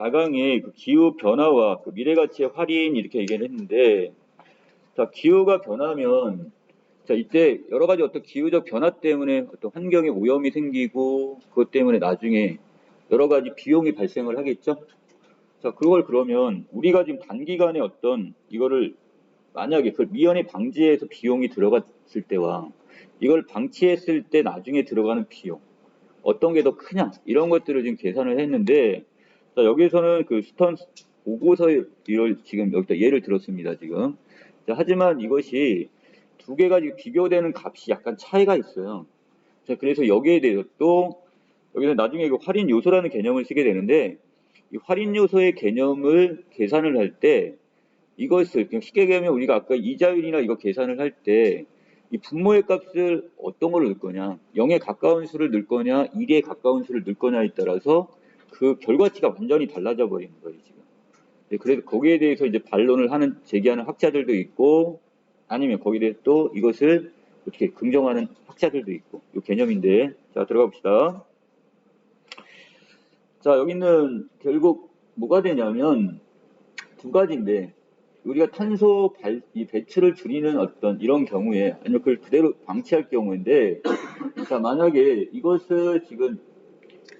4강에 그 기후 변화와 그 미래 가치의 할인 이렇게 얘기를 했는데, 자, 기후가 변하면, 자, 이때 여러 가지 어떤 기후적 변화 때문에 어떤 환경에 오염이 생기고, 그것 때문에 나중에 여러 가지 비용이 발생을 하겠죠? 자, 그걸 그러면 우리가 지금 단기간에 어떤 이거를 만약에 그걸 미연에 방지해서 비용이 들어갔을 때와 이걸 방치했을 때 나중에 들어가는 비용, 어떤 게 더 크냐, 이런 것들을 지금 계산을 했는데, 자, 여기서는 그 스턴스 보고서를 지금 여기다 예를 들었습니다, 지금. 자, 하지만 이것이 두 개가 지금 비교되는 값이 약간 차이가 있어요. 자, 그래서 여기에 대해서 또, 여기서 나중에 그 할인 요소라는 개념을 쓰게 되는데, 이 할인 요소의 개념을 계산을 할 때, 이것을, 그냥 쉽게 얘기하면 우리가 아까 이자율이나 이거 계산을 할 때, 이 분모의 값을 어떤 걸로 넣을 거냐, 0에 가까운 수를 넣을 거냐, 1에 가까운 수를 넣을 거냐에 따라서 그 결과치가 완전히 달라져 버리는 거예요, 지금. 네, 그래서 거기에 대해서 이제 반론을 하는, 제기하는 학자들도 있고, 아니면 거기에 대해서 또 이것을 어떻게 긍정하는 학자들도 있고, 이 개념인데, 자, 들어가 봅시다. 자, 여기는 결국 뭐가 되냐면, 두 가지인데, 우리가 탄소 이 배출을 줄이는 어떤 이런 경우에, 아니면 그걸 그대로 방치할 경우인데, 자, 만약에 이것을 지금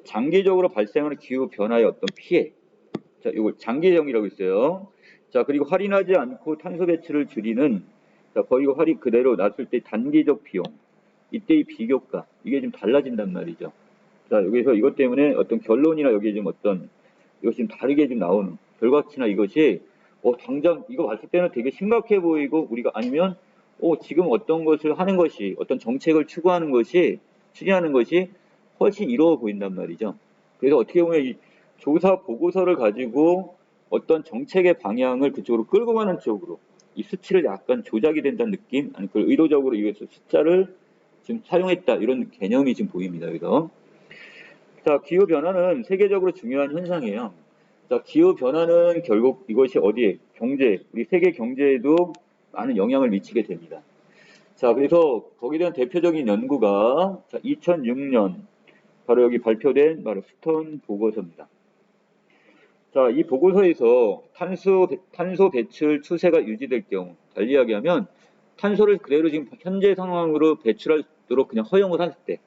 장기적으로 발생하는 기후 변화의 어떤 피해, 자, 이걸 장기적이라고 있어요. 자, 그리고 할인하지 않고 탄소 배출을 줄이는, 자, 거의 할인 그대로 놨을 때 단기적 비용, 이때의 비교가, 이게 좀 달라진단 말이죠. 자, 여기서 이것 때문에 어떤 결론이나 여기에 지금 어떤, 이것이 좀 다르게 좀 나오는 결과치나 이것이, 당장 이거 봤을 때는 되게 심각해 보이고, 우리가 아니면, 지금 어떤 것을 하는 것이, 어떤 정책을 추구하는 것이, 추진하는 것이 훨씬 이로워 보인단 말이죠. 그래서 어떻게 보면 이 조사 보고서를 가지고 어떤 정책의 방향을 그쪽으로 끌고 가는 쪽으로 이 수치를 약간 조작이 된다는 느낌, 아니 그 의도적으로 이것을 숫자를 지금 사용했다, 이런 개념이 지금 보입니다. 여기서. 자, 기후 변화는 세계적으로 중요한 현상이에요. 자, 기후 변화는 결국 이것이 어디에 경제, 우리 세계 경제에도 많은 영향을 미치게 됩니다. 자, 그래서 거기에 대한 대표적인 연구가 2006년 바로 여기 발표된 바로 스턴 보고서입니다. 자, 이 보고서에서 탄소 배출 추세가 유지될 경우, 달리 이야기하면 탄소를 그대로 지금 현재 상황으로 배출하도록 그냥 허용을 할 때,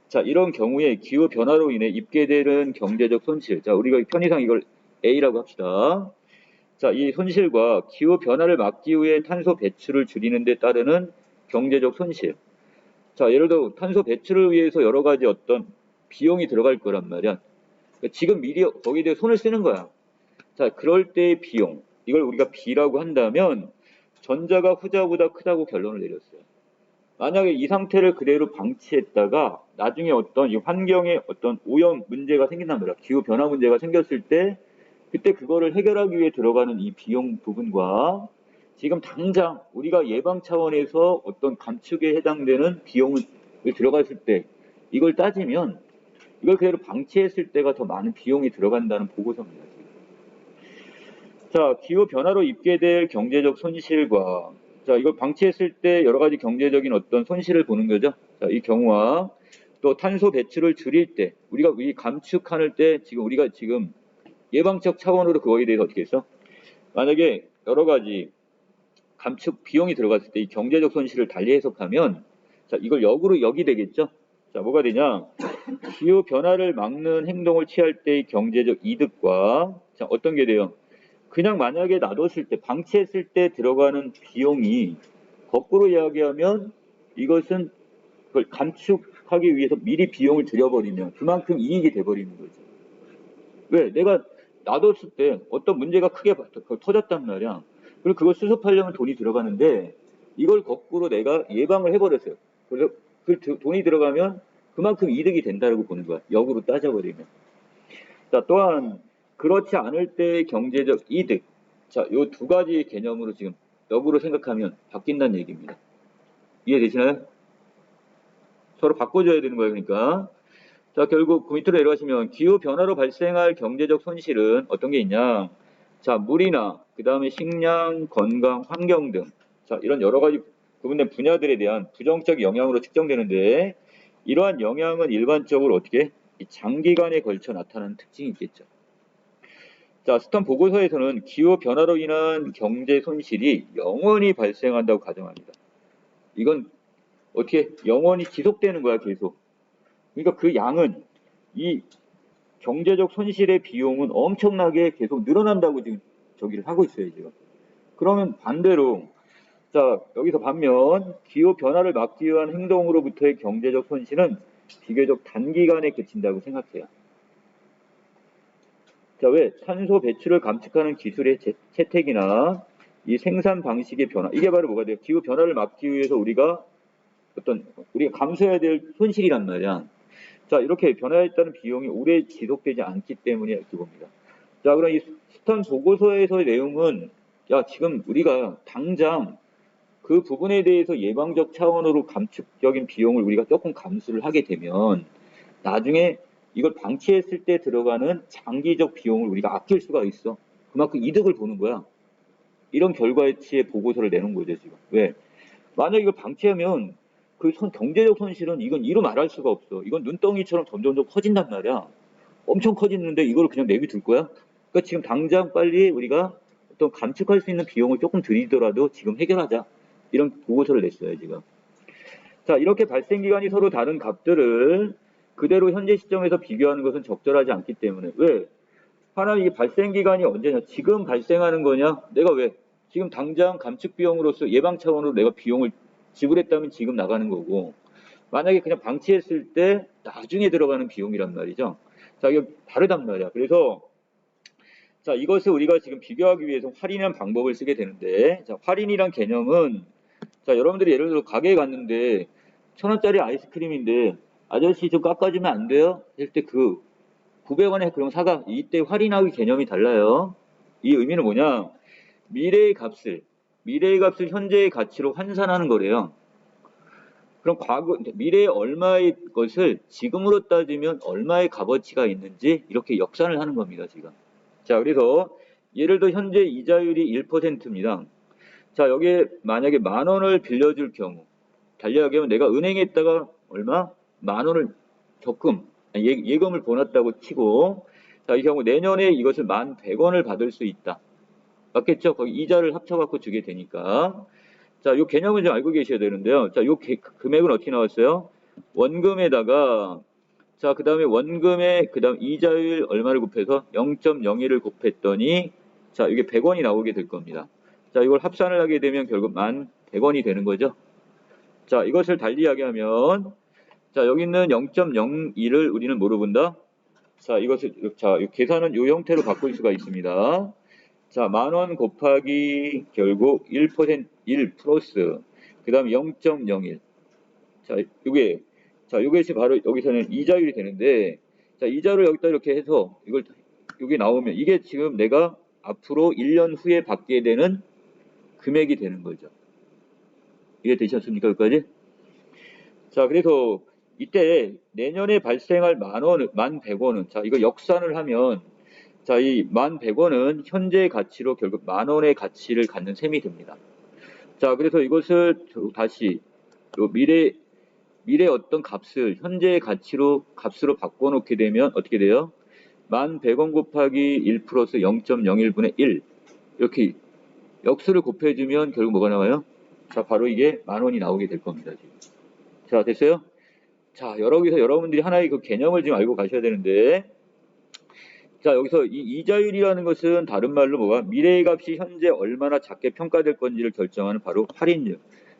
자, 이런 경우에 기후 변화로 인해 입게되는 경제적 손실, 자, 우리가 편의상 이걸 A라고 합시다. 자, 이 손실과 기후 변화를 막기 위해 탄소 배출을 줄이는 데 따르는 경제적 손실. 자, 예를 들어 탄소 배출을 위해서 여러 가지 어떤 비용이 들어갈 거란 말이야. 그러니까 지금 미리 거기에 대해 손을 쓰는 거야. 자, 그럴 때의 비용, 이걸 우리가 B라고 한다면 전자가 후자보다 크다고 결론을 내렸어요. 만약에 이 상태를 그대로 방치했다가 나중에 어떤 이 환경에 어떤 오염 문제가 생긴단 말이야. 기후 변화 문제가 생겼을 때 그때 그거를 해결하기 위해 들어가는 이 비용 부분과 지금 당장 우리가 예방 차원에서 어떤 감축에 해당되는 비용을 들어갔을 때 이걸 따지면 이걸 그대로 방치했을 때가 더 많은 비용이 들어간다는 보고서입니다. 자, 기후 변화로 입게 될 경제적 손실과, 자, 이걸 방치했을 때 여러 가지 경제적인 어떤 손실을 보는 거죠. 자, 이 경우와 또 탄소 배출을 줄일 때, 우리가 이 감축할 때 지금 우리가 지금 예방적 차원으로 그거에 대해서 어떻게 했어? 만약에 여러 가지 감축 비용이 들어갔을 때 이 경제적 손실을 달리 해석하면, 자, 이걸 역으로 역이 되겠죠? 자, 뭐가 되냐? 기후 변화를 막는 행동을 취할 때의 경제적 이득과, 자, 어떤 게 돼요? 그냥 만약에 놔뒀을 때, 방치했을 때 들어가는 비용이 거꾸로 이야기하면 이것은 그걸 감축하기 위해서 미리 비용을 들여버리면 그만큼 이익이 돼버리는 거죠. 왜? 내가 놔뒀을 때 어떤 문제가 크게 터졌단 말이야. 그리고 그걸 수습하려면 돈이 들어가는데 이걸 거꾸로 내가 예방을 해버렸어요. 그래서 그 돈이 들어가면 그만큼 이득이 된다고 보는 거야. 역으로 따져버리면. 자, 또한 그렇지 않을 때의 경제적 이득. 자, 요 두 가지 개념으로 지금 역으로 생각하면 바뀐다는 얘기입니다. 이해되시나요? 서로 바꿔줘야 되는 거예요, 그러니까. 자, 결국 그 밑으로 내려가시면 기후 변화로 발생할 경제적 손실은 어떤 게 있냐? 자, 물이나 그 다음에 식량, 건강, 환경 등, 자, 이런 여러 가지 구분된 분야들에 대한 부정적 영향으로 측정되는데 이러한 영향은 일반적으로 어떻게? 이 장기간에 걸쳐 나타나는 특징이 있겠죠. 자, 스턴 보고서에서는 기후 변화로 인한 경제 손실이 영원히 발생한다고 가정합니다. 이건 어떻게 영원히 지속되는 거야, 계속. 그러니까 그 양은 이 경제적 손실의 비용은 엄청나게 계속 늘어난다고 지금 저기를 하고 있어요, 지금. 그러면 반대로 자, 여기서 반면 기후 변화를 막기 위한 행동으로부터의 경제적 손실은 비교적 단기간에 그친다고 생각해요. 자, 왜? 탄소 배출을 감축하는 기술의 채택이나 이 생산 방식의 변화, 이게 바로 뭐가 돼요? 기후 변화를 막기 위해서 우리가 감수해야 될 손실이란 말이야. 자, 이렇게 변화했다는 비용이 오래 지속되지 않기 때문에 이렇게 봅니다. 자, 그럼 이 스턴 보고서에서의 내용은 야, 지금 우리가 당장 그 부분에 대해서 예방적 차원으로 감축적인 비용을 우리가 조금 감수를 하게 되면 나중에 이걸 방치했을 때 들어가는 장기적 비용을 우리가 아낄 수가 있어. 그만큼 이득을 보는 거야. 이런 결과치의 보고서를 내는 거죠, 지금. 왜? 만약 이걸 방치하면 그 경제적 손실은 이건 이루 말할 수가 없어. 이건 눈덩이처럼 점점 커진단 말이야. 엄청 커지는데 이걸 그냥 내비둘 거야? 그러니까 지금 당장 빨리 우리가 어떤 감축할 수 있는 비용을 조금 들이더라도 지금 해결하자. 이런 보고서를 냈어요, 지금. 자, 이렇게 발생 기간이 서로 다른 값들을 그대로 현재 시점에서 비교하는 것은 적절하지 않기 때문에. 왜? 하나는 이 발생 기간이 언제냐? 지금 발생하는 거냐? 내가 왜? 지금 당장 감축 비용으로서 예방 차원으로 내가 비용을 지불했다면 지금 나가는 거고, 만약에 그냥 방치했을 때 나중에 들어가는 비용이란 말이죠. 자, 이거 다르단 말이야. 그래서 자, 이것을 우리가 지금 비교하기 위해서 할인이라는 방법을 쓰게 되는데, 자, 할인이란 개념은 자, 여러분들이 예를 들어 가게에 갔는데 1,000원짜리 아이스크림인데 아저씨 좀 깎아주면 안 돼요? 할 때 그 900원에 그럼 사가. 이때 할인하기 개념이 달라요. 이 의미는 뭐냐? 미래의 값을 현재의 가치로 환산하는 거래요. 그럼 미래의 얼마의 것을 지금으로 따지면 얼마의 값어치가 있는지 이렇게 역산을 하는 겁니다, 지금. 자, 그래서 예를 들어 현재 이자율이 1%입니다. 자, 여기에 만약에 10,000원을 빌려줄 경우, 달리하게 하면 내가 은행에다가 얼마? 10,000원을 예금을 보냈다고 치고, 자, 이 경우 내년에 이것을 1,100원을 받을 수 있다. 맞겠죠? 거기 이자를 합쳐갖고 주게 되니까. 자, 이 개념을 좀 알고 계셔야 되는데요. 자, 이 금액은 어떻게 나왔어요? 원금에다가, 자, 그 다음에 원금에, 그 다음 이자율 얼마를 곱해서 0.01을 곱했더니, 자, 이게 100원이 나오게 될 겁니다. 자, 이걸 합산을 하게 되면 결국 1,100원이 되는 거죠. 자, 이것을 달리 이야기하면, 자, 여기 있는 0.01을 우리는 뭐로 본다? 자, 계산은 이 형태로 바꿀 수가 있습니다. 자, 10,000원 곱하기 결국 1 플러스, 그 다음 0.01. 자, 요것이 바로 여기서는 이자율이 되는데, 자, 이자를 여기다 이렇게 해서 여기 나오면 이게 지금 내가 앞으로 1년 후에 받게 되는 금액이 되는 거죠. 이해되셨습니까? 여기까지? 자, 그래서 이때 내년에 발생할 1,100원은, 자, 이거 역산을 하면, 자, 이 1,100원은 현재의 가치로 결국 10,000원의 가치를 갖는 셈이 됩니다. 자, 그래서 이것을 다시 미래 어떤 값을 현재의 값으로 바꿔놓게 되면 어떻게 돼요? 1,100원 곱하기 1 플러스 0.01분의 1 이렇게 역수를 곱해주면 결국 뭐가 나와요? 자, 바로 이게 10,000원이 나오게 될 겁니다. 지금. 자, 됐어요? 자, 여기서 여러분들이 하나의 그 개념을 좀 알고 가셔야 되는데, 자, 여기서 이 이자율이라는 것은 다른 말로 뭐가 미래의 값이 현재 얼마나 작게 평가될 건지를 결정하는 바로 할인율.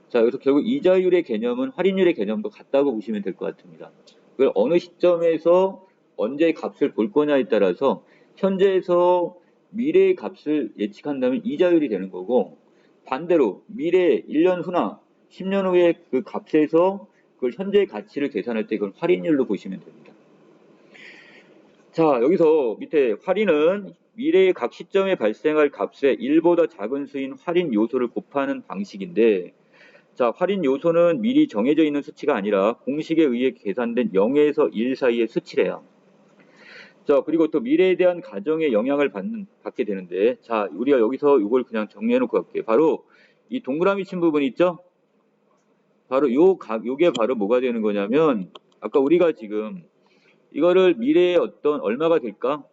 자, 여기서 결국 이자율의 개념은 할인율의 개념도 같다고 보시면 될 것 같습니다. 그걸 어느 시점에서 언제 값을 볼 거냐에 따라서 현재에서 미래의 값을 예측한다면 이자율이 되는 거고, 반대로 미래 1년 후나 10년 후에 그 값에서 그걸 현재의 가치를 계산할 때 그걸 할인율로 보시면 됩니다. 자, 여기서 밑에 할인은 미래의 각 시점에 발생할 값의 1보다 작은 수인 할인 요소를 곱하는 방식인데, 자, 할인 요소는 미리 정해져 있는 수치가 아니라 공식에 의해 계산된 0에서 1 사이의 수치래요. 자, 그리고 또 미래에 대한 가정의 영향을 받게 되는데, 자, 우리가 여기서 이걸 그냥 정리해 놓고 갈게요. 바로 이 동그라미 친 부분 있죠? 바로 요게 바로 뭐가 되는 거냐면, 아까 우리가 지금 이거를 미래에 얼마가 될까?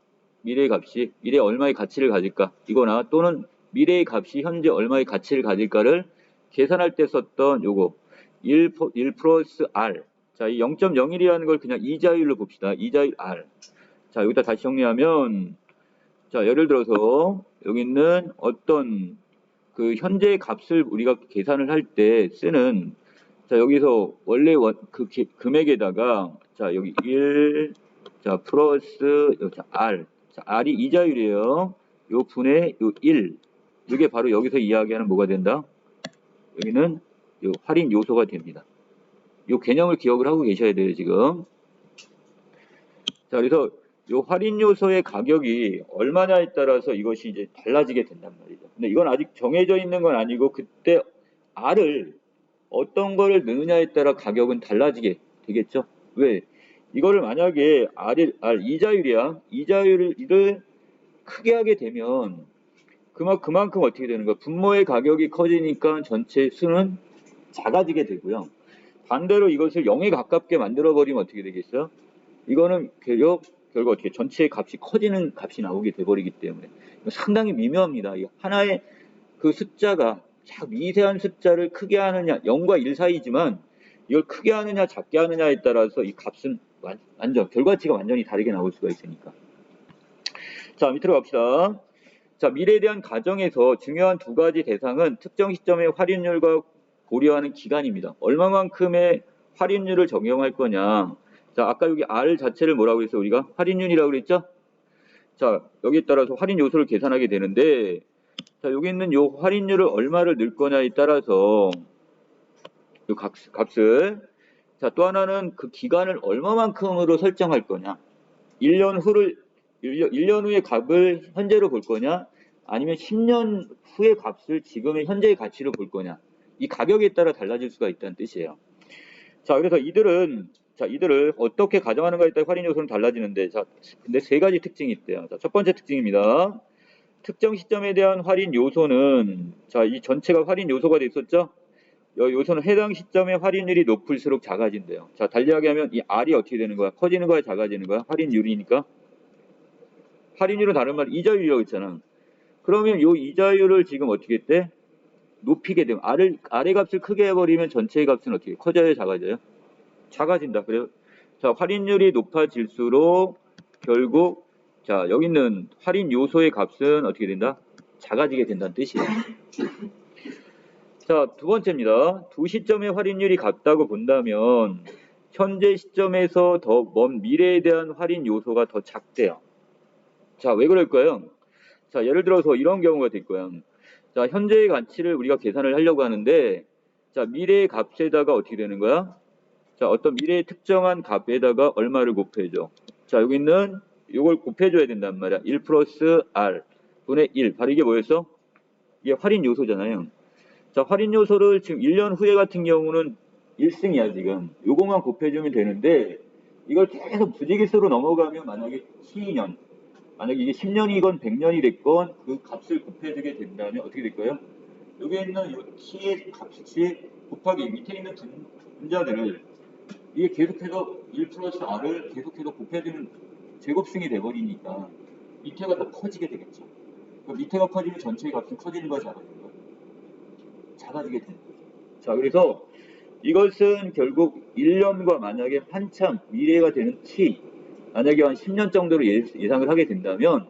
미래의 값이 미래에 얼마의 가치를 가질까 이거나 또는 미래의 값이 현재 얼마의 가치를 가질까를 계산할 때 썼던 요거 1 플러스 R. 자, 이 0.01이라는 걸 그냥 이자율로 봅시다. 이자율 R. 자, 여기다 다시 정리하면 자, 예를 들어서 여기 있는 어떤 그 현재 값을 우리가 계산을 할 때 쓰는 자, 여기서 원래 그 금액에다가 자, 여기 1 자, 플러스 자, R. 자, R이 이자율이에요. 요 분의 요 1. 이게 바로 여기서 이야기하는 뭐가 된다? 여기는 요 할인 요소가 됩니다. 요 개념을 기억을 하고 계셔야 돼요, 지금. 자, 그래서 요 할인 요소의 가격이 얼마냐에 따라서 이것이 이제 달라지게 된단 말이죠. 근데 이건 아직 정해져 있는 건 아니고 그때 R을 어떤 거를 넣느냐에 따라 가격은 달라지게 되겠죠. 왜? 이거를 만약에 R 이자율이야. 이자율을 크게 하게 되면 그만큼 어떻게 되는 거야? 분모의 가격이 커지니까 전체 수는 작아지게 되고요. 반대로 이것을 0에 가깝게 만들어버리면 어떻게 되겠어요? 이거는 결국 어떻게 전체의 값이 커지는 값이 나오게 돼버리기 때문에 상당히 미묘합니다. 하나의 그 숫자가 미세한 숫자를 크게 하느냐 0과 1 사이지만 이걸 크게 하느냐 작게 하느냐에 따라서 이 값은 완전 결과치가 완전히 다르게 나올 수가 있으니까. 자, 밑으로 갑시다. 자, 미래에 대한 가정에서 중요한 두 가지 대상은 특정 시점의 할인율과 고려하는 기간입니다. 얼마만큼의 할인율을 적용할 거냐. 자, 아까 여기 R 자체를 뭐라고 그랬어요? 우리가 할인율이라고 그랬죠? 자, 여기에 따라서 할인 요소를 계산하게 되는데 자, 여기 있는 요 할인율을 얼마를 넣을 거냐에 따라서 요 값을 자, 또 하나는 그 기간을 얼마만큼으로 설정할 거냐. 1년 후의 값을 현재로 볼 거냐 아니면 10년 후의 값을 지금의 현재의 가치로 볼 거냐. 이 가격에 따라 달라질 수가 있다는 뜻이에요. 자, 그래서 이들을 어떻게 가정하는가에 따라 할인 요소는 달라지는데 자, 근데 세 가지 특징이 있대요. 자, 첫 번째 특징입니다. 특정 시점에 대한 할인 요소는 자, 이 전체가 할인 요소가 됐었죠? 이 요소는 해당 시점의 할인율이 높을수록 작아진대요. 자, 달리하게 하면 이 R이 어떻게 되는 거야? 커지는 거야, 작아지는 거야? 할인율이니까. 할인율은 다른 말 이자율이라고 했잖아. 그러면 이 이자율을 지금 어떻게 했대? 높이게 되면 R의 값을 크게 해버리면 전체의 값은 어떻게 커져요, 작아져요? 작아진다. 그래요. 자, 할인율이 높아질수록 결국 자, 여기 있는 할인 요소의 값은 어떻게 된다? 작아지게 된다는 뜻이에요. 자, 두 번째입니다. 두 시점의 할인율이 같다고 본다면 현재 시점에서 더 먼 미래에 대한 할인 요소가 더 작대요. 자, 왜 그럴까요? 자, 예를 들어서 이런 경우가 될 거야. 자, 현재의 가치를 우리가 계산을 하려고 하는데 자, 미래의 값에다가 어떻게 되는 거야? 자, 어떤 미래의 특정한 값에다가 얼마를 곱해줘. 자, 여기 있는 이걸 곱해줘야 된단 말이야. 1 플러스 R 분의 1. 바로 이게 뭐였어? 이게 할인 요소잖아요. 자, 할인 요소를 지금 1년 후에 같은 경우는 1승이야, 지금. 요것만 곱해주면 되는데, 이걸 계속 부지기수로 넘어가면 만약에 T년, 만약에 이게 10년이건 100년이 됐건 그 값을 곱해주게 된다면 어떻게 될 거예요? 여기 있는 이 T의 값이 곱하기 밑에 있는 분자들을 이게 계속해서 1 플러스 R을 계속해서 곱해주는 제곱승이 돼버리니까 밑에가 더 커지게 되겠죠. 밑에가 커지면 전체의 값은 커지는 거야, 작아지는 거야? 작아지게 되는 거죠. 자, 그래서 이것은 결국 1년과 만약에 한참 미래가 되는 T, 만약에 한 10년 정도로 예상을 하게 된다면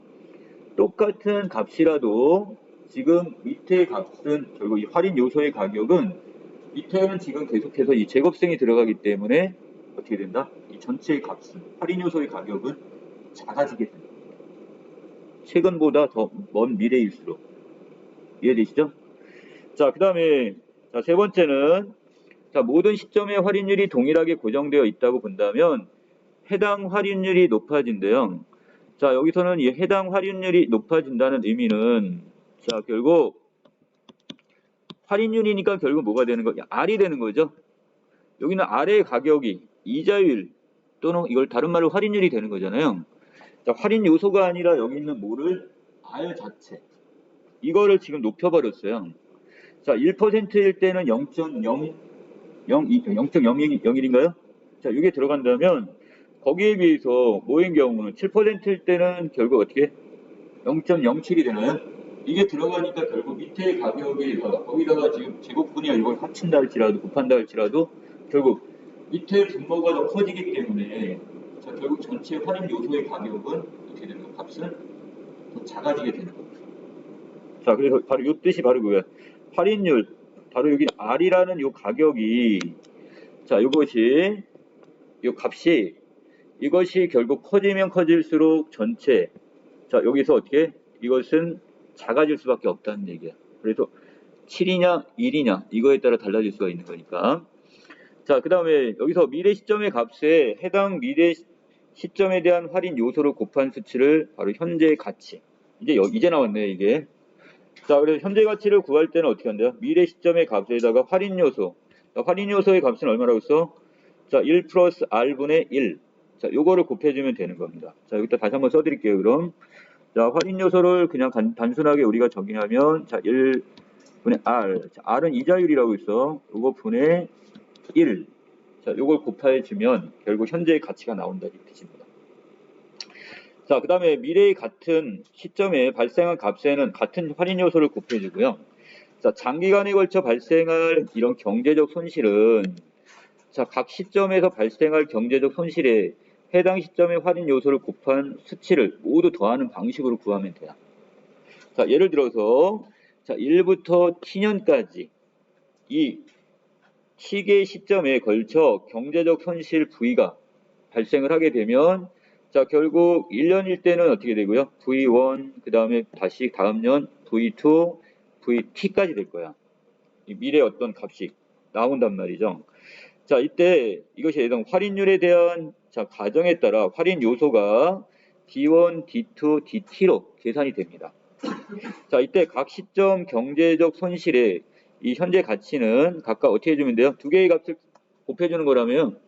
똑같은 값이라도 지금 밑의 값은 결국 이 할인 요소의 가격은 밑에는 지금 계속해서 이 제곱승이 들어가기 때문에 어떻게 된다? 이 전체의 값은 할인 요소의 가격은 작아지게 된다. 최근보다 더 먼 미래일수록. 이해되시죠? 자, 그 다음에 세 번째는 자, 모든 시점의 할인율이 동일하게 고정되어 있다고 본다면 해당 할인율이 높아진대요. 자, 여기서는 이 해당 할인율이 높아진다는 의미는 자, 결국 할인율이니까 결국 뭐가 되는 거야? R이 되는 거죠. 여기는 R의 가격이 이자율 또는 이걸 다른 말로 할인율이 되는 거잖아요. 자, 할인 요소가 아니라 여기 있는 뭐를 R 자체 이거를 지금 높여버렸어요. 자, 1%일 때는 0.001인가요? 자, 이게 들어간다면 거기에 비해서 뭐인 경우는 7%일 때는 결국 어떻게 0.07이 되나요? 이게 들어가니까 결국 밑에 가격이 거기다가 지금 제곱분이야 이걸 합친다 할지라도 곱한다 할지라도 결국 밑에 분모가 더 커지기 때문에 자, 결국 전체 할인 요소의 가격은 어떻게 되는 거 값은 더 작아지게 되는 겁니다. 자, 그래서 바로 이 뜻이 바로 그거야. 할인율, 바로 여기 R이라는 요 가격이, 자, 이것이, 요 값이, 이것이 결국 커지면 커질수록 전체, 자, 여기서 어떻게? 이것은 작아질 수밖에 없다는 얘기야. 그래서 7이냐, 1이냐, 이거에 따라 달라질 수가 있는 거니까. 자, 그 다음에 여기서 미래 시점의 값에 해당 미래 시점에 대한 할인 요소를 곱한 수치를 바로 현재 가치. 이제 나왔네, 이게. 자, 그래서 현재 가치를 구할 때는 어떻게 한대요? 미래 시점의 값에다가 할인 요소. 자, 할인 요소의 값은 얼마라고 써? 자, 1 플러스 R분의 1. 자, 요거를 곱해주면 되는 겁니다. 자, 여기다 다시 한번 써드릴게요, 그럼. 자, 할인 요소를 그냥 단순하게 우리가 정의하면, 자, 1분의 R. 자, R은 이자율이라고 있어. 요거 분의 1. 자, 요걸 곱해주면 결국 현재의 가치가 나온다, 이 뜻입니다. 자, 그 다음에 미래의 같은 시점에 발생한 값에는 같은 할인 요소를 곱해주고요. 자, 장기간에 걸쳐 발생할 이런 경제적 손실은 자, 각 시점에서 발생할 경제적 손실에 해당 시점의 할인 요소를 곱한 수치를 모두 더하는 방식으로 구하면 돼요. 자, 예를 들어서 자, 1부터 t년까지 이 t개 시점에 걸쳐 경제적 손실 V가 발생을 하게 되면 자, 결국 1년일 때는 어떻게 되고요? V1, 그 다음에 다시 다음 년 V2, VT까지 될 거야. 이 미래 어떤 값이 나온단 말이죠. 자, 이때 이것이 예상 할인율에 대한 자, 가정에 따라 할인 요소가 D1, D2, DT로 계산이 됩니다. 자, 이때 각 시점 경제적 손실의 이 현재 가치는 각각 어떻게 해주면 돼요? 두 개의 값을 곱해주는 거라면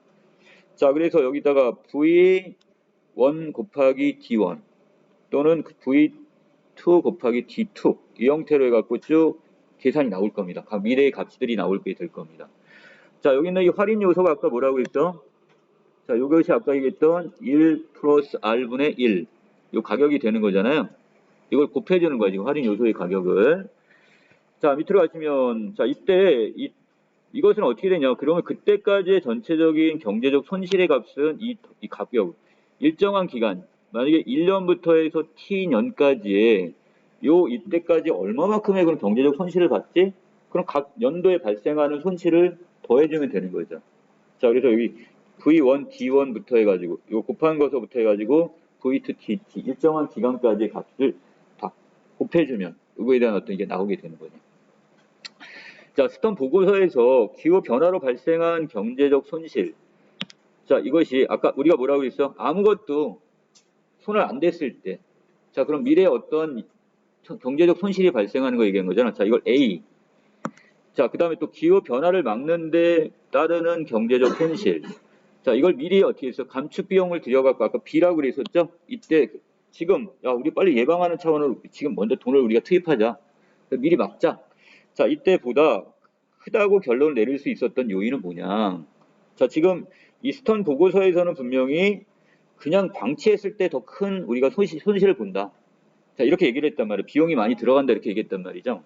자, 그래서 여기다가 V1 곱하기 D1 또는 V2 곱하기 D2 이 형태로 해갖고 쭉 계산이 나올 겁니다. 각 미래의 값들이 나오게 될 겁니다. 자, 여기 있는 이 할인 요소가 아까 뭐라고 했죠? 자, 이것이 아까 얘기했던 1 플러스 R분의 1. 이 가격이 되는 거잖아요. 이걸 곱해주는 거야, 지금 할인 요소의 가격을. 자, 밑으로 가시면, 자, 이때, 이것은 어떻게 되냐. 그러면 그때까지의 전체적인 경제적 손실의 값은 이 가격, 일정한 기간, 만약에 1년부터 해서 t년까지의 이때까지 얼마만큼의 그런 경제적 손실을 봤지? 그럼 각 연도에 발생하는 손실을 더해주면 되는 거죠. 자, 그래서 여기 V1, D1부터 해가지고, 요 곱한 것부터 해가지고, V2, DT, 일정한 기간까지의 값을 다 곱해주면, 이거에 대한 어떤 이게 나오게 되는 거죠. 자, 스턴 보고서에서 기후 변화로 발생한 경제적 손실. 자, 이것이 아까 우리가 뭐라고 했어? 아무것도 손을 안 댔을 때. 자, 그럼 미래에 어떤 경제적 손실이 발생하는 거 얘기한 거잖아. 자, 이걸 A. 자, 그 다음에 또 기후 변화를 막는데 따르는 경제적 손실. 자, 이걸 미리 어떻게 했어? 감축 비용을 들여갖고 아까 B라고 그랬었죠? 이때 지금 야, 우리 빨리 예방하는 차원으로 지금 먼저 돈을 우리가 투입하자. 미리 막자. 자, 이때보다 크다고 결론을 내릴 수 있었던 요인은 뭐냐? 자, 지금 이 스턴 보고서에서는 분명히 그냥 방치했을 때 더 큰 우리가 손실을 본다. 자, 이렇게 얘기를 했단 말이에요. 비용이 많이 들어간다 이렇게 얘기했단 말이죠.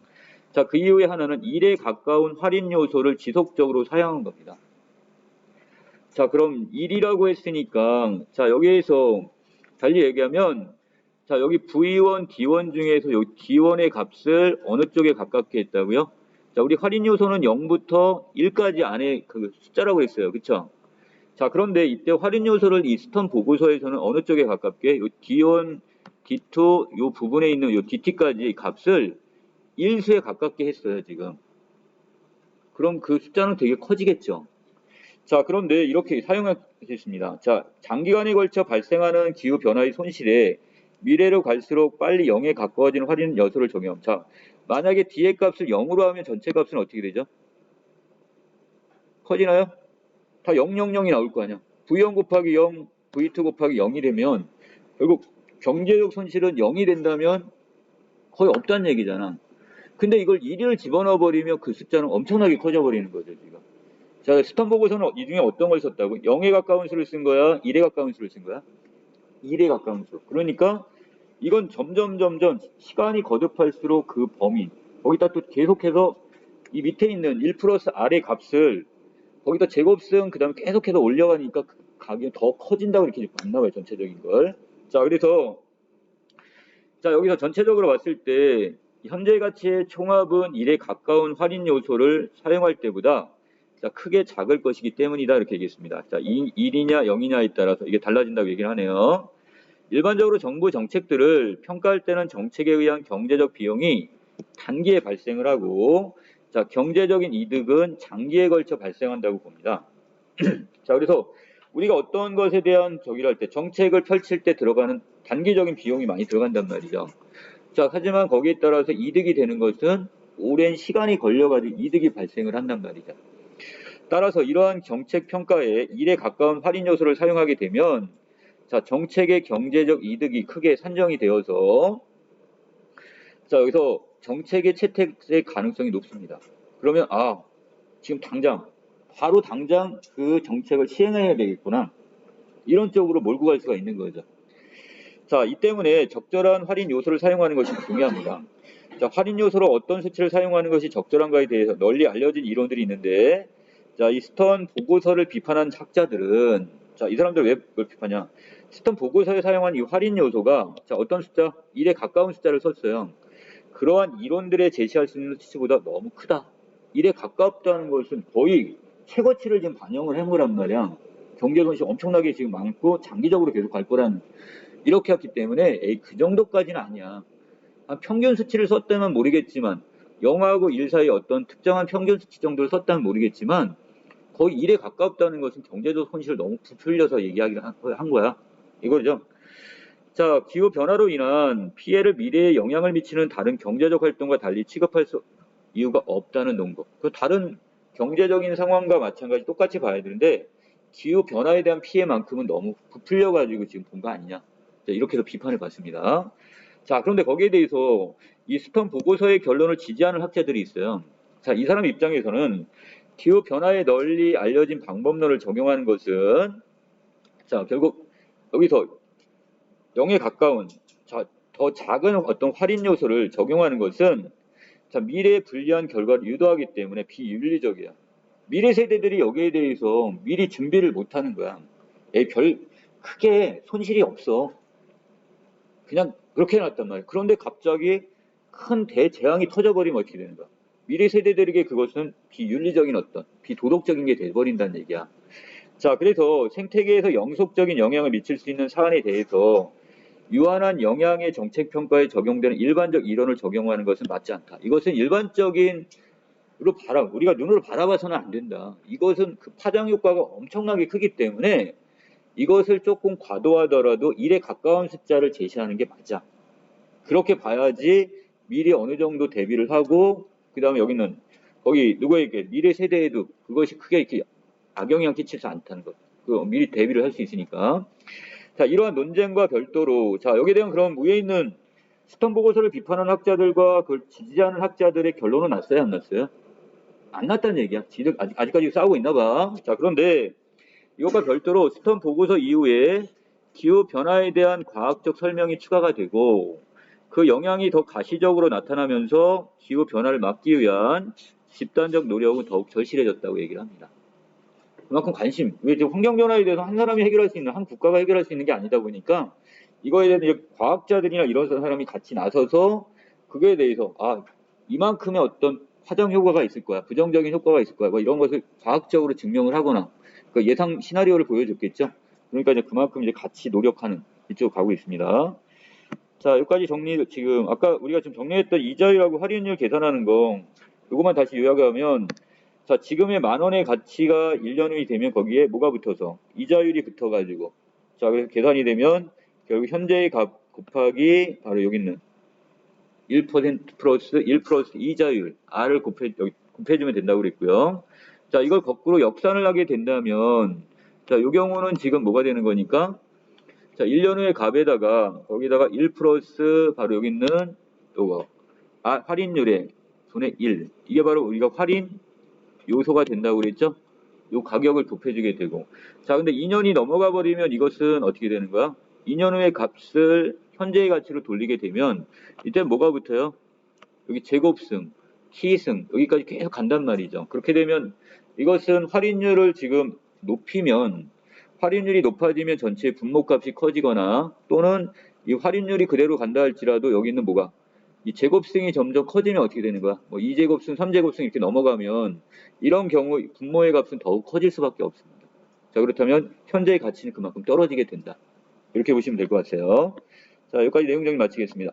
자, 그 이후에 하나는 1에 가까운 할인 요소를 지속적으로 사용한 겁니다. 자, 그럼 1이라고 했으니까 자, 여기에서 달리 얘기하면 자, 여기 V1, D1 중에서 여기 D1의 값을 어느 쪽에 가깝게 했다고요? 자, 우리 할인 요소는 0부터 1까지 안에 그 숫자라고 했어요. 그쵸? 자, 그런데 이때 할인 요소를 이 스턴 보고서에서는 어느 쪽에 가깝게 요 D1, D2 요 부분에 있는 요 DT까지 값을 1수에 가깝게 했어요, 지금. 그럼 그 숫자는 되게 커지겠죠. 자, 그런데 이렇게 사용하겠습니다. 자, 장기간에 걸쳐 발생하는 기후 변화의 손실에 미래로 갈수록 빨리 0에 가까워지는 할인 요소를 적용. 자, 만약에 D의 값을 0으로 하면 전체 값은 어떻게 되죠? 커지나요? 다 0, 0, 0이 나올 거 아니야. V1 곱하기 0, V2 곱하기 0이 되면 결국 경제적 손실은 0이 된다면 거의 없다는 얘기잖아. 근데 이걸 1을 집어넣어 버리면 그 숫자는 엄청나게 커져 버리는 거죠, 지금. 자, 스턴 보고서는 이 중에 어떤 걸 썼다고? 0에 가까운 수를 쓴 거야? 1에 가까운 수를 쓴 거야? 1에 가까운 수. 그러니까 이건 점점 시간이 거듭할수록 그 범위, 거기다 또 계속해서 이 밑에 있는 1 플러스 R의 값을 거기다 제곱승 그다음에 계속해서 올려가니까 그 값이 더 커진다고 이렇게 봤나봐요, 전체적인 걸. 자, 그래서 자, 여기서 전체적으로 봤을 때 현재 가치의 총합은 1에 가까운 할인 요소를 사용할 때보다 자, 크게 작을 것이기 때문이다 이렇게 얘기했습니다. 자, 1이냐 0이냐에 따라서 이게 달라진다고 얘기를 하네요. 일반적으로 정부 정책들을 평가할 때는 정책에 의한 경제적 비용이 단기에 발생을 하고 자, 경제적인 이득은 장기에 걸쳐 발생한다고 봅니다. 자, 그래서 우리가 어떤 것에 대한 저기를 할 때 정책을 펼칠 때 들어가는 단기적인 비용이 많이 들어간단 말이죠. 자, 하지만 거기에 따라서 이득이 되는 것은 오랜 시간이 걸려가지고 이득이 발생을 한단 말이죠. 따라서 이러한 정책 평가에 1에 가까운 할인 요소를 사용하게 되면 자, 정책의 경제적 이득이 크게 산정이 되어서 자, 여기서 정책의 채택의 가능성이 높습니다. 그러면 지금 바로 당장 그 정책을 시행해야 되겠구나. 이런 쪽으로 몰고 갈 수가 있는 거죠. 자, 이 때문에 적절한 할인 요소를 사용하는 것이 중요합니다. 자, 할인 요소로 어떤 수치를 사용하는 것이 적절한가에 대해서 널리 알려진 이론들이 있는데 자, 이 스턴 보고서를 비판한 학자들은 자, 이 사람들 왜 그걸 비판하냐? 스턴 보고서에 사용한 이 할인 요소가 자, 어떤 숫자? 1에 가까운 숫자를 썼어요. 그러한 이론들에 제시할 수 있는 수치보다 너무 크다. 1에 가깝다는 것은 거의 최고치를 지금 반영을 한 거란 말이야. 경제 손실이 엄청나게 지금 많고 장기적으로 계속 갈 거란 이렇게 했기 때문에 그 정도까지는 아니야. 평균 수치를 썼다면 모르겠지만 0하고 1 사이 어떤 특정한 평균 수치 정도를 썼다면 모르겠지만 거의 1에 가깝다는 것은 경제적 손실을 너무 부풀려서 얘기하기를 한 거야. 이거죠. 자, 기후 변화로 인한 피해를 미래에 영향을 미치는 다른 경제적 활동과 달리 취급할 수 이유가 없다는 논거. 그 다른 경제적인 상황과 마찬가지 똑같이 봐야 되는데 기후 변화에 대한 피해만큼은 너무 부풀려 가지고 지금 본 거 아니냐. 자, 이렇게 해서 비판을 받습니다. 자, 그런데 거기에 대해서 이 스턴 보고서의 결론을 지지하는 학자들이 있어요. 자, 이 사람 입장에서는 기후 변화에 널리 알려진 방법론을 적용하는 것은 자, 결국 여기서 0에 가까운 자, 더 작은 어떤 할인 요소를 적용하는 것은 자, 미래에 불리한 결과를 유도하기 때문에 비윤리적이야. 미래 세대들이 여기에 대해서 미리 준비를 못 하는 거야. 크게 손실이 없어. 그냥 그렇게 해놨단 말이야. 그런데 갑자기 큰 대재앙이 터져버리면 어떻게 되는 거야? 미래 세대들에게 그것은 비윤리적인 어떤 비도덕적인 게 돼버린다는 얘기야. 자, 그래서 생태계에서 영속적인 영향을 미칠 수 있는 사안에 대해서 유한한 영향의 정책 평가에 적용되는 일반적 이론을 적용하는 것은 맞지 않다. 이것은 일반적인 우리가 눈으로 바라봐서는 안 된다. 이것은 그 파장 효과가 엄청나게 크기 때문에 이것을 조금 과도하더라도 1에 가까운 숫자를 제시하는 게 맞아. 그렇게 봐야지 미리 어느 정도 대비를 하고 그 다음에 여기는 거기 누구에게 미래 세대에도 그것이 크게 이렇게 악영향 끼치지 않다는 것. 그 미리 대비를 할 수 있으니까. 자, 이러한 논쟁과 별도로 자, 여기에 대한 그런 위에 있는 스턴 보고서를 비판하는 학자들과 그걸 지지하는 학자들의 결론은 났어요, 안 났어요? 안 났다는 얘기야. 아직까지 싸우고 있나 봐. 자, 그런데 이것과 별도로 스턴 보고서 이후에 기후 변화에 대한 과학적 설명이 추가가 되고 그 영향이 더 가시적으로 나타나면서 기후 변화를 막기 위한 집단적 노력은 더욱 절실해졌다고 얘기를 합니다. 그만큼 왜 지금 환경 변화에 대해서 한 사람이 해결할 수 있는 한 국가가 해결할 수 있는 게 아니다 보니까 이거에 대해서 이제 과학자들이나 이런 사람이 같이 나서서 그거에 대해서 이만큼의 어떤 파장 효과가 있을 거야, 부정적인 효과가 있을 거야, 뭐 이런 것을 과학적으로 증명을 하거나 그 예상 시나리오를 보여줬겠죠. 그러니까 이제 그만큼 이제 같이 노력하는 이쪽으로 가고 있습니다. 자, 여기까지 지금 아까 우리가 지금 정리했던 이자율하고 할인율 계산하는 거 이것만 다시 요약하면 자, 지금의 10,000원의 가치가 1년 후이 되면 거기에 뭐가 붙어서 이자율이 붙어가지고 자, 그래서 계산이 되면 결국 현재의 값 곱하기 바로 여기 있는 1% 플러스 1 플러스 이자율 R을 곱해주면 된다고 그랬고요. 자, 이걸 거꾸로 역산을 하게 된다면 자, 이 경우는 지금 뭐가 되는 거니까 자, 1년 후의 값에다가 거기다가 1 플러스 바로 여기 있는 요거 할인율의 손의 1 이게 바로 우리가 할인 요소가 된다고 그랬죠. 요 가격을 곱해주게 되고. 자, 근데 2년이 넘어가 버리면 이것은 어떻게 되는 거야? 2년 후의 값을 현재의 가치로 돌리게 되면 이때 뭐가 붙어요? 여기 제곱승, 키승 여기까지 계속 간단 말이죠. 그렇게 되면 이것은 할인율을 지금 높이면 할인율이 높아지면 전체 분모값이 커지거나 또는 이 할인율이 그대로 간다 할지라도 여기 있는 뭐가 이 제곱승이 점점 커지면 어떻게 되는 거야? 뭐 2제곱승, 3제곱승 이렇게 넘어가면 이런 경우 분모의 값은 더욱 커질 수밖에 없습니다. 자, 그렇다면 현재의 가치는 그만큼 떨어지게 된다. 이렇게 보시면 될 것 같아요. 자, 여기까지 내용 정리 마치겠습니다.